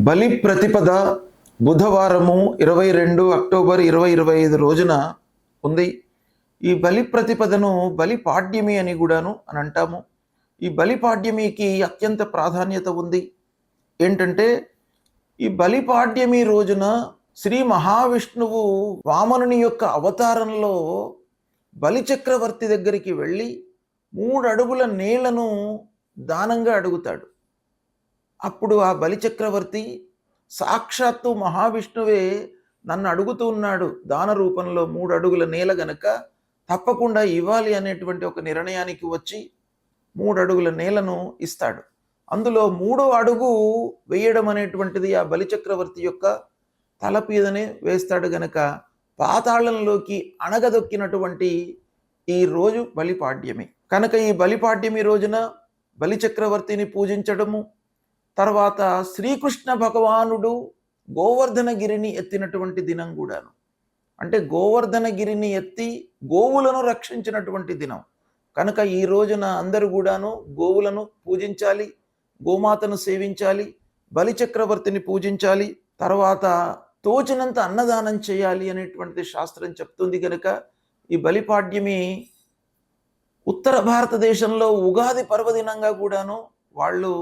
బలి ప్రతిపద బుధవారము 22 అక్టోబర్ 2025 రోజున ఉంది. ఈ బలి ప్రతిపదను బలి పాడ్యమి అని కూడాను అని అంటాము. ఈ బలి పాడ్యమికి అత్యంత ప్రాధాన్యత ఉంది. ఏంటంటే ఈ బలి పాడ్యమి రోజున శ్రీ మహావిష్ణువు వామనుని యొక్క అవతారంలో బలి చక్రవర్తి దగ్గరికి వెళ్ళి 3 అడుగుల నేలను దానంగా అడుగుతాడు. అప్పుడు ఆ బలి చక్రవర్తి సాక్షాత్తు మహావిష్ణువే నన్ను అడుగుతూ ఉన్నాడు దాన రూపంలో 3 అడుగుల నేల గనక తప్పకుండా ఇవ్వాలి అనేటువంటి ఒక నిర్ణయానికి వచ్చి 3 అడుగుల నేలను ఇస్తాడు. అందులో 3వ అడుగు వేయడం అనేటువంటిది ఆ బలి చక్రవర్తి యొక్క తలపీదనే వేస్తాడు గనక పాతాళంలోకి అణగదొక్కినటువంటి ఈ రోజు బలిపాడ్యమి కనుక ఈ బలిపాడ్యమి రోజున బలి చక్రవర్తిని పూజించడము, తర్వాత శ్రీకృష్ణ భగవానుడు గోవర్ధనగిరిని ఎత్తినటువంటి దినం కూడాను. అంటే గోవర్ధనగిరిని ఎత్తి గోవులను రక్షించినటువంటి దినం కనుక ఈ రోజున అందరూ కూడాను గోవులను పూజించాలి, గోమాతను సేవించాలి, బలి చక్రవర్తిని పూజించాలి, తర్వాత తోచినంత అన్నదానం చేయాలి అనేటువంటిది శాస్త్రం చెప్తుంది. కనుక ఈ బలిపాడ్యమి ఉత్తర భారతదేశంలో ఉగాది పర్వదినంగా కూడాను వాళ్ళు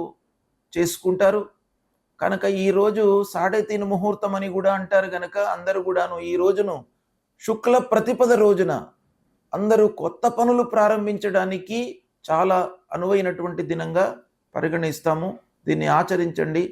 చేసుకుంటారు. కనుక ఈరోజు 3:30 ముహూర్తం అని కూడా అంటారు. కనుక అందరూ కూడాను ఈ రోజును శుక్ల ప్రతిపద రోజున అందరూ కొత్త పనులు ప్రారంభించడానికి చాలా అనువైనటువంటి దినంగా పరిగణిస్తాము. దీన్ని ఆచరించండి.